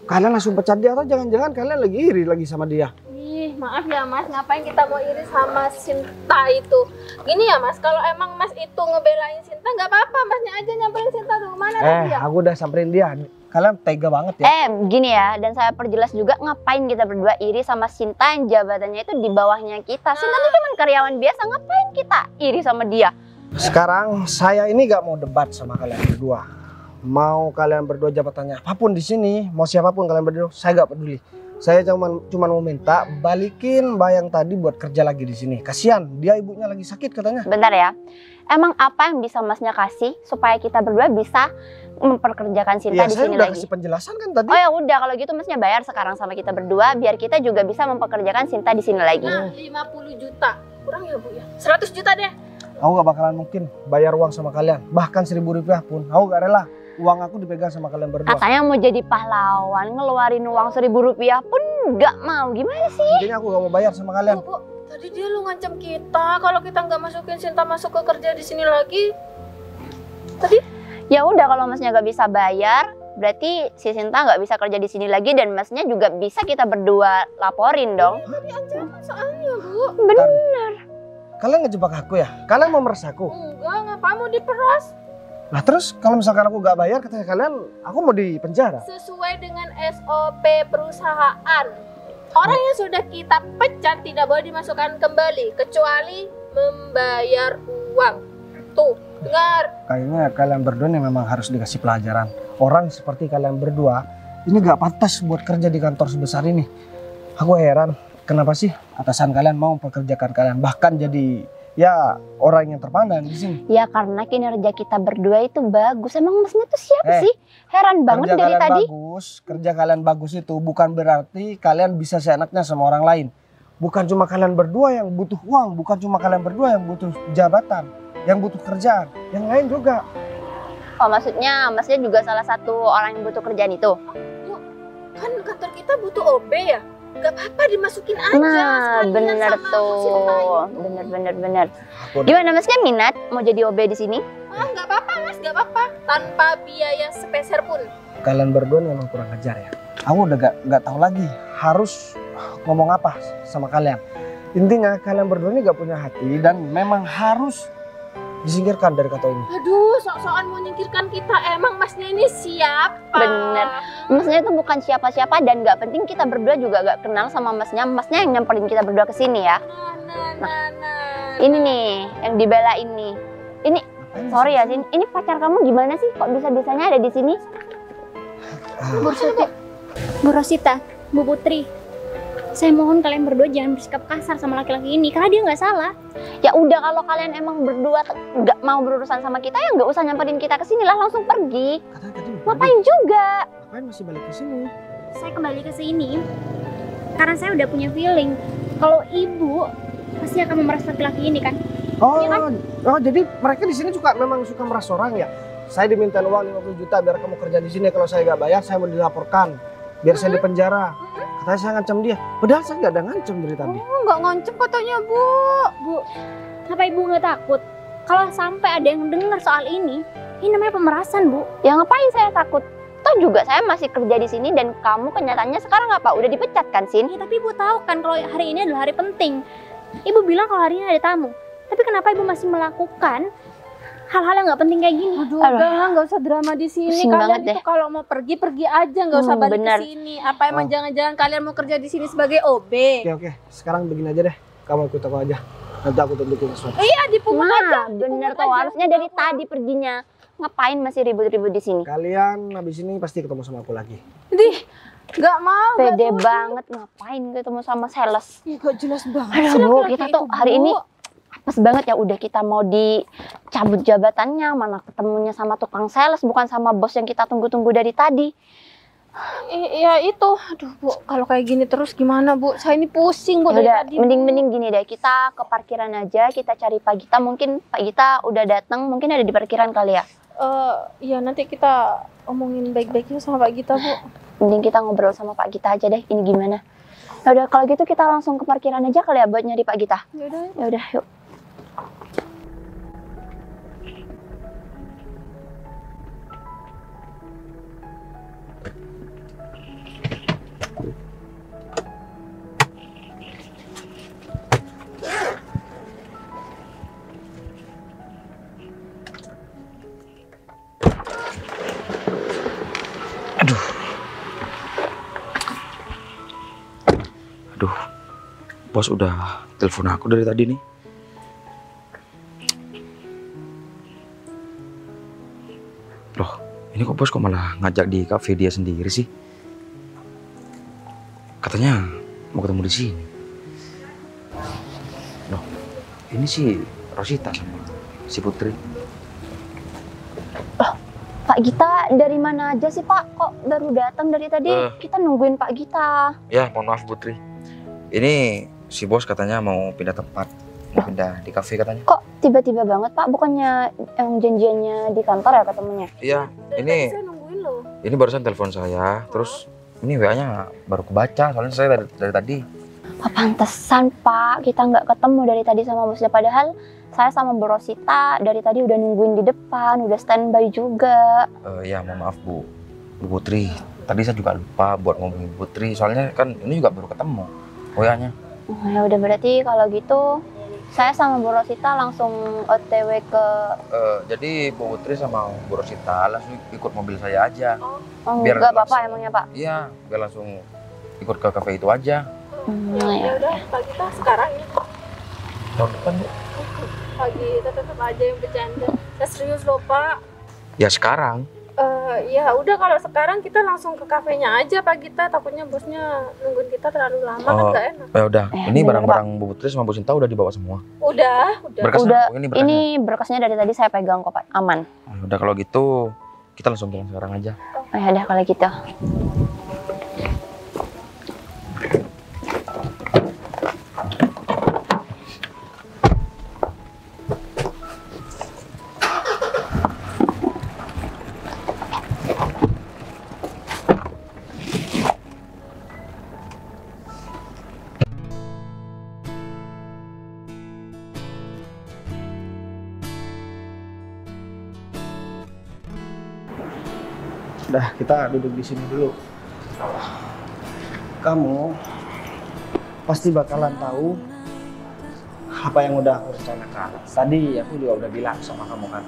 kalian langsung pecat dia? Atau jangan-jangan kalian lagi iri lagi sama dia? Ih, maaf ya Mas, ngapain kita mau iri sama Sinta itu? Gini ya Mas, kalau emang Mas itu ngebelain Sinta nggak apa-apa, Masnya aja nyamperin Sinta tuh kemana tadi ya? Aku udah samperin dia. Kalian tega banget ya. Gini ya, dan saya perjelas juga ngapain kita berdua iri sama Sinta yang jabatannya itu di bawahnya kita. Sinta tuh cuma karyawan biasa, ngapain kita iri sama dia? Sekarang saya ini gak mau debat sama kalian berdua. Mau kalian berdua jabatannya apapun di sini, mau siapapun kalian berdua, saya gak peduli. Saya cuman mau minta balikin Mbak yang tadi buat kerja lagi di sini. Kasihan, dia ibunya lagi sakit katanya. Bentar ya. Emang apa yang bisa Masnya kasih supaya kita berdua bisa memperkerjakan Sinta Iya, di saya sini udah lagi? kasih penjelasan kan tadi. Oh ya udah, kalau gitu Masnya bayar sekarang sama kita berdua biar kita juga bisa mempekerjakan Sinta di sini lagi. Nah, 50 juta. Kurang ya Bu ya? 100 juta deh. Aku gak bakalan mungkin bayar uang sama kalian. Bahkan 1.000 rupiah pun. Aku gak rela uang aku dipegang sama kalian berdua. Katanya mau jadi pahlawan, ngeluarin uang 1.000 rupiah pun nggak mau. Gimana sih? Intinya aku gak mau bayar sama kalian. Bu, tadi dia lu ngancam kita kalau kita nggak masukin Sinta masuk ke kerja di sini lagi. Tadi Ya udah, kalau Masnya nggak bisa bayar, berarti si Sinta nggak bisa kerja di sini lagi dan Masnya juga bisa kita berdua laporin dong. tadi ancaman soalnya Bu. Bener. Kalian ngejebak aku ya? Kalian mau meres aku? Enggak, ngapain mau diperas? Nah terus kalau misalkan aku gak bayar katanya kalian, aku mau di penjara. Sesuai dengan SOP perusahaan. Orang yang sudah kita pecat tidak boleh dimasukkan kembali kecuali membayar uang. Tuh, dengar. Kayaknya kalian berdua nih memang harus dikasih pelajaran. Orang seperti kalian berdua ini gak pantas buat kerja di kantor sebesar ini. Aku heran kenapa sih atasan kalian mau mempekerjakan kalian bahkan jadi ya orang yang terpandang di sini. Ya karena kinerja kita berdua itu bagus. Emang Masnya tuh siapa sih? Heran banget Kerja dari kalian tadi. kerja kalian bagus itu bukan berarti kalian bisa seenaknya sama orang lain. Bukan cuma kalian berdua yang butuh uang, bukan cuma kalian berdua yang butuh jabatan, yang butuh kerjaan, yang lain juga. Oh maksudnya Masnya juga salah satu orang yang butuh kerjaan itu? Kan kantor kita butuh OB ya? Gak apa-apa dimasukin aja. Nah sekalian bener sama tuh. Sinta. Bener. Gimana Masnya minat mau jadi OB di sini? Ah, gak apa-apa Mas, gak apa-apa. Tanpa biaya sepeser pun. Kalian berdua nih memang kurang ajar ya. Aku udah gak tahu lagi harus ngomong apa sama kalian. Intinya kalian berdua ini gak punya hati dan memang harus disingkirkan dari kantor ini. Aduh, sok-sokan mau nyingkirkan kita. Emang Masnya ini siapa? Bener. Masnya itu bukan siapa-siapa dan gak penting kita berdua juga gak kenal sama Masnya. Masnya yang nyamperin kita berdua ke sini ya. Nah. Ini nih yang dibelain nih. Ini sorry ya Sin, ini pacar kamu gimana sih? Kok bisa-bisanya ada di sini? Bu Rosita, Bu Putri, saya mohon kalian berdua jangan bersikap kasar sama laki-laki ini karena dia nggak salah. Ya udah, kalau kalian emang berdua nggak mau berurusan sama kita ya nggak usah nyamperin kita ke sini lah, langsung pergi. Katanya tadi mau Ngapain juga? Ngapain masih balik ke sini? Saya kembali ke sini karena saya udah punya feeling kalau ibu pasti akan memeras laki-laki ini kan. Oh, Iya kan? oh jadi mereka di sini juga memang suka meras orang ya. Saya diminta uang 50 juta biar kamu kerja di sini. Kalau saya nggak bayar, saya mau dilaporkan. Biar saya di penjara. Katanya saya ngancam dia. Padahal saya nggak ada ngancam dari tadi. Nggak ngancem katanya Bu. Bu, apa ibu nggak takut kalau sampai ada yang dengar soal ini namanya pemerasan Bu. Ya ngapain saya takut? Toh juga saya masih kerja di sini dan kamu kenyataannya sekarang apa? Udah dipecat kan, Sin? Ya, tapi ibu tahu kan kalau hari ini adalah hari penting. Ibu bilang kalau hari ini ada tamu. Tapi kenapa ibu masih melakukan hal-hal yang nggak penting kayak gini? Aduh, udah nggak usah drama di sini. Pusing banget Kalian itu kalau mau pergi aja, nggak usah balik bener. ke sini. Apa emang Oh. jangan-jangan kalian mau kerja di sini sebagai OB? Oke. Sekarang begini aja deh. Kamu ikut aku aja. Nanti aku tunjukin sesuatu. Iya, dipungut aja. Bener dipungut tuh, aja. harusnya dari tadi perginya. Ngapain masih ribut-ribut di sini? Kalian habis ini pasti ketemu sama aku lagi. Dih, nggak mau. nggak Pede sudi. banget, ngapain ketemu sama sales? Ih, nggak jelas banget. Aduh, sih Bu, laki-laki kita itu, tuh hari Bu. ini apes banget ya, udah kita mau dicabut jabatannya, mana ketemunya sama tukang sales, bukan sama bos yang kita tunggu-tunggu dari tadi. Iya itu, aduh Bu, kalau kayak gini terus gimana Bu? Saya ini pusing Bu dari Udah, tadi. Bu. mending gini deh, kita ke parkiran aja, kita cari Pak Gita, mungkin Pak Gita udah datang, mungkin ada di parkiran kali ya. Iya nanti kita omongin baik-baiknya sama Pak Gita Bu. Mending kita ngobrol sama Pak Gita aja deh, ini gimana. Ya udah, kalau gitu kita langsung ke parkiran aja kali ya buat nyari Pak Gita. Yaudah. Ya udah, yuk. Aduh, bos udah telepon aku dari tadi nih. Loh, ini kok bos kok malah ngajak di cafe dia sendiri sih? katanya mau ketemu di sini. Loh, ini si Rosita sama si Putri. Pak Gita dari mana aja sih Pak? Kok baru datang dari tadi? Kita nungguin Pak Gita. Ya, mohon maaf Putri. Ini si bos katanya mau pindah tempat. Mau pindah di kafe katanya. Kok tiba-tiba banget Pak? Bukannya yang janjiannya di kantor ya ketemunya? Iya, ini Saya nungguin loh. ini barusan telepon saya. Terus ini WA-nya baru kebaca. Soalnya saya dari tadi. Pak, pantesan Pak, kita nggak ketemu dari tadi sama bosnya. Padahal saya sama Bu Rosita dari tadi udah nungguin di depan, udah standby juga. Ya, mohon maaf Bu Putri. Tadi saya juga lupa buat ngomongin Putri. Soalnya kan ini juga baru ketemu WA-nya. Oh, ya udah berarti kalau gitu saya sama Bu Rosita langsung OTW ke... Jadi Bu Putri sama Bu Rosita langsung ikut mobil saya aja. Oh, Biar nggak apa-apa langsung- emangnya Pak? Iya, biar langsung ikut ke kafe itu aja. Ya. Udah, Pak Gita sekarang ya. Tahun depan Bu. Pak Gita tetap aja yang bercanda. Saya serius loh Pak. Ya sekarang. Ya udah kalau sekarang kita langsung ke kafenya aja Pak Gita. Takutnya bosnya nungguin kita terlalu lama kan Oh. nggak enak. Ya udah, ini bener, barang-barang Bu Putri sama Bu Sinta udah dibawa semua. Udah. Berkasnya, Udah, Bu, ini berkasnya. ini berkasnya dari tadi saya pegang kok Pak, aman. Udah kalau gitu, kita langsung jalan sekarang aja. Oh, ya udah kalau gitu. Udah, kita duduk di sini dulu. Kamu pasti bakalan tahu apa yang udah aku rencanakan. Tadi aku juga udah bilang sama kamu kan,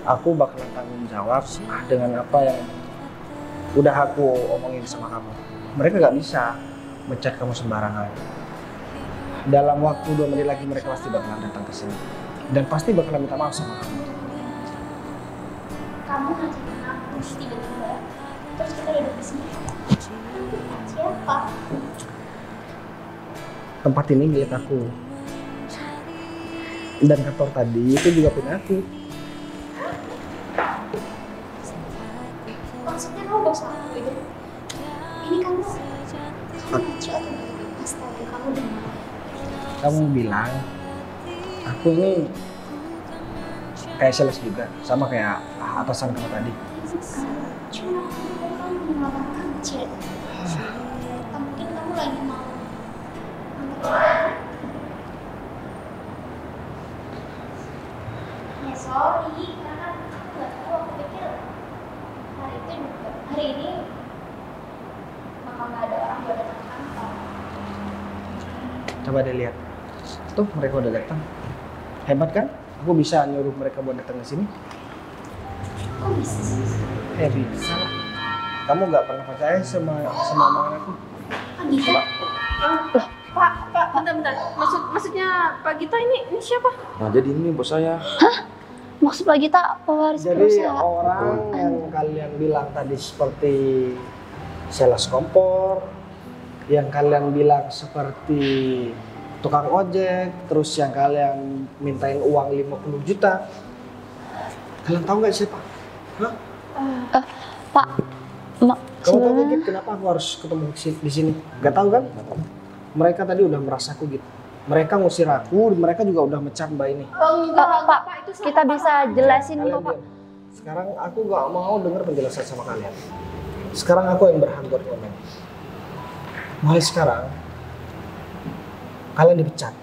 aku bakalan tanggung jawab dengan apa yang udah aku omongin sama kamu. Mereka gak bisa mencat kamu sembarangan. Dalam waktu 2 menit lagi mereka pasti bakalan datang ke sini dan pasti bakalan minta maaf sama kamu. Kamu ngajakin aku tiba-tiba, terus kita duduk di sini. Siapa? Tempat ini milik aku. Dan kantor tadi itu juga punya aku. Maksudnya kamu bos aku itu? Ini kamu lucu atau astaga kamu dengar? Kamu bilang aku ini kayak sales juga, sama kayak atasan kamu tadi. Cuma kamu melamar kerja. Mungkin kamu lagi mau ya sorry, karena aku nggak tahu. Aku pikir hari ini bakal nggak ada orang buat datang ke kantor. Coba deh lihat. Tuh mereka udah datang. Hebat kan? Aku bisa nyuruh mereka buat datang ke sini. Kok bisa sih? Bisa lah. Kamu nggak pernah percaya sama omongan aku? Ah, Gita? Pak, bentar. Maksudnya Pak Gita ini siapa? Nah, jadi ini bos saya. Maksud Pak Gita pewaris Jadi perusahaan. orang yang kalian bilang tadi seperti sales kompor, yang kalian bilang seperti tukang ojek, terus yang kalian mintain uang 50 juta. Kalian tahu nggak siapa? Hah? Pak, Kamu tahu sebenarnya nggak Git, kenapa aku harus ketemu di sini? Gak tahu kan? Mereka tadi udah merasa aku gitu. Mereka ngusir aku, mereka juga udah mecat Mbak ini. Pak, kita bisa jelasin Kalian kok Pak. diam. Sekarang aku gak mau dengar penjelasan sama kalian. Sekarang aku yang berhak buat ngomong. Mulai sekarang, kalian dipecat.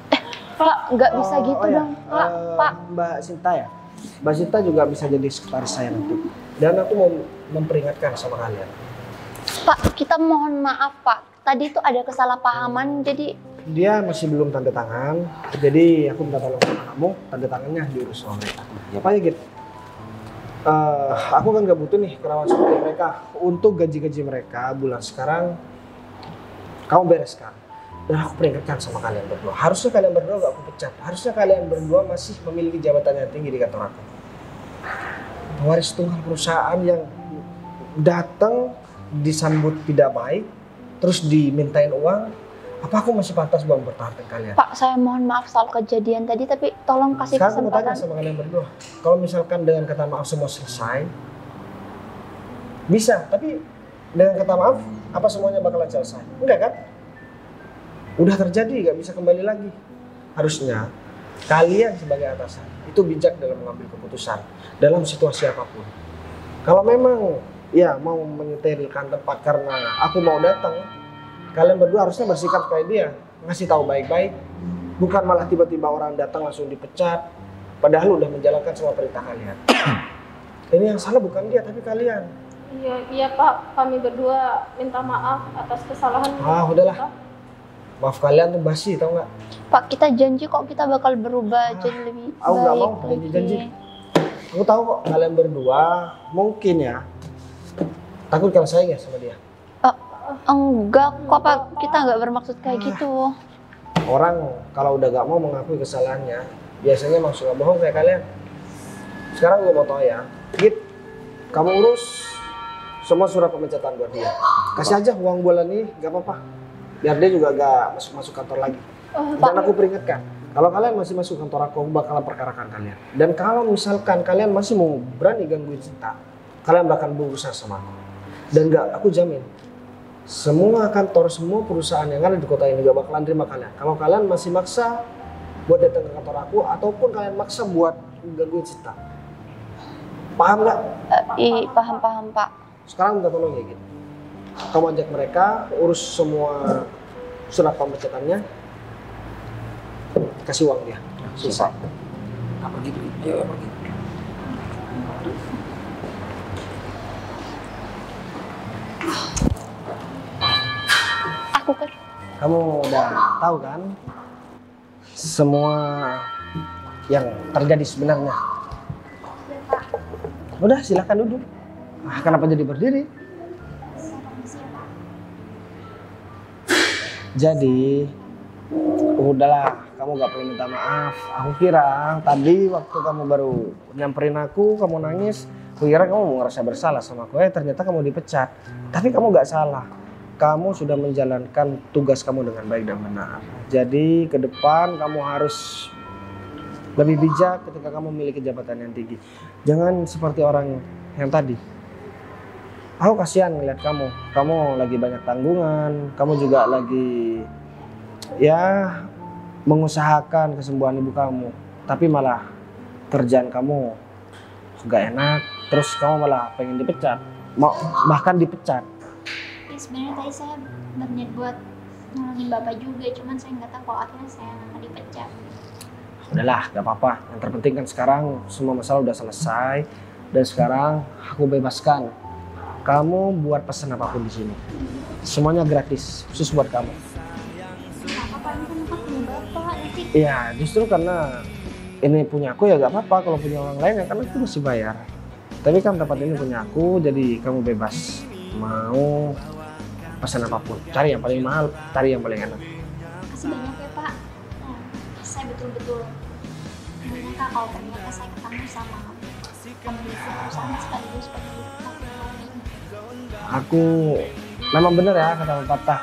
Pak, nggak bisa gitu Oh, iya. dong. Pak. Mbak Sinta ya? Mbak Sinta juga bisa jadi sekretaris saya nanti. Dan aku mau memperingatkan sama kalian. Pak, kita mohon maaf Pak. Tadi itu ada kesalahpahaman, jadi Dia masih belum tanda tangan, jadi aku minta tolong sama kamu, tanda tangannya diurus sama mereka. Ya, Apa ya Git? Aku kan gak butuh nih kerawat seperti mereka. Untuk gaji-gaji mereka bulan sekarang, kamu bereskan. Dan aku peringatkan sama kalian berdua. Harusnya kalian berdua gak aku pecat. Harusnya kalian berdua masih memiliki jabatan yang tinggi di kantor aku. Pewaris tunggal perusahaan yang datang disambut tidak baik, terus dimintain uang, apa aku masih pantas buang bertahan dengan kalian? Pak, saya mohon maaf soal kejadian tadi, tapi tolong kasih Sekarang aku mau tanya kesempatan. sama kalian berdua, kalau misalkan dengan kata maaf semua selesai, bisa, tapi dengan kata maaf, apa semuanya bakalan selesai? Enggak kan? Udah terjadi, gak bisa kembali lagi. Harusnya kalian sebagai atasan itu bijak dalam mengambil keputusan dalam situasi apapun. Kalau memang ya mau menyetelkan tempat karena aku mau datang, kalian berdua harusnya bersikap kayak dia, ngasih tahu baik-baik, bukan malah tiba-tiba orang datang langsung dipecat, padahal udah menjalankan semua perintah kalian. Ini yang salah bukan dia tapi kalian. Iya Pak, kami berdua minta maaf atas kesalahan. Udahlah, maaf kalian tuh basi, tau nggak? Pak, kita janji kok kita bakal berubah jadi lebih Aku nggak mau baik lagi. janji. Aku tahu kok kalian berdua mungkin ya takut kalau saya ya sama dia. Enggak kok Pak, kita nggak bermaksud kayak gitu. Orang kalau udah gak mau mengakui kesalahannya, biasanya emang suka bohong kayak kalian. Sekarang gue mau tahu ya, Git, kamu urus semua surat pemecatan buat dia. Kasih aja uang bulan ini, gak apa-apa. Biar dia juga gak masuk kantor lagi. Dan aku peringatkan, kalau kalian masih masuk kantor aku bakalan perkarakan kalian. Dan kalau misalkan kalian masih mau berani gangguin Cinta, kalian bakal berusaha sama aku. Dan aku jamin, semua kantor, semua perusahaan yang ada di kota ini gak bakalan terima kalian. Kalau kalian masih maksa buat datang ke kantor aku, ataupun kalian maksa buat gangguin Cinta. Paham gak? Paham Pak. Sekarang minta tolong ya gitu. Kamu ajak mereka, urus semua surat pemecatannya, kasih uang dia. Selesai. Pergi, ayo pergi. Aku kan. Kamu udah tahu kan semua yang terjadi sebenarnya. Udah silakan duduk. Kenapa jadi berdiri? Jadi udahlah, kamu gak perlu minta maaf. Aku kira tadi waktu kamu baru nyamperin aku, kamu nangis. Aku kira kamu mau ngerasa bersalah sama aku. Ternyata kamu dipecat. Tapi kamu gak salah. Kamu sudah menjalankan tugas kamu dengan baik dan benar. Jadi ke depan kamu harus lebih bijak ketika kamu memiliki jabatan yang tinggi. Jangan seperti orang yang tadi. Aku kasihan ngeliat kamu lagi banyak tanggungan, kamu juga lagi ya mengusahakan kesembuhan ibu kamu, tapi malah kerjaan kamu gak enak, terus kamu malah pengen dipecat, bahkan dipecat. Ya sebenarnya tadi saya berniat buat nolongin bapak juga, cuman saya nggak tahu kalau akhirnya saya akan dipecat. Udahlah, gak apa-apa. Yang terpenting kan sekarang semua masalah udah selesai dan sekarang aku bebaskan. Kamu buat pesan apapun di sini, semuanya gratis, khusus buat kamu. Apa ini kan tempat punya bapak nanti. Iya, justru karena ini punya aku ya gak apa-apa. Kalau punya orang lain ya kan aku mesti bayar. Tapi kan tempat ini punya aku, jadi kamu bebas mau pesan apapun. Cari yang paling mahal, cari yang paling enak. Makasih banyak ya Pak. Saya betul-betul menyangka kalau ternyata saya ketemu sama pemilik perusahaan sekaligus pemilik kafe. Aku memang benar ya kata pepatah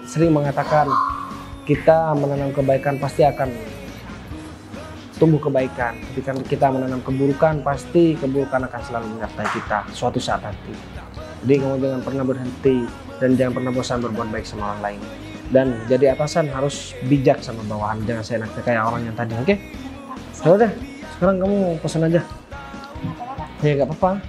sering mengatakan kita menanam kebaikan pasti akan tumbuh kebaikan. Ketika kita menanam keburukan pasti keburukan akan selalu menyertai kita suatu saat nanti. Jadi kamu jangan pernah berhenti dan jangan pernah bosan berbuat baik sama orang lain. Dan jadi atasan harus bijak sama bawahan, jangan seenaknya kayak orang yang tadi, oke? Ya udah, sekarang kamu pesan aja. Ya gak apa-apa.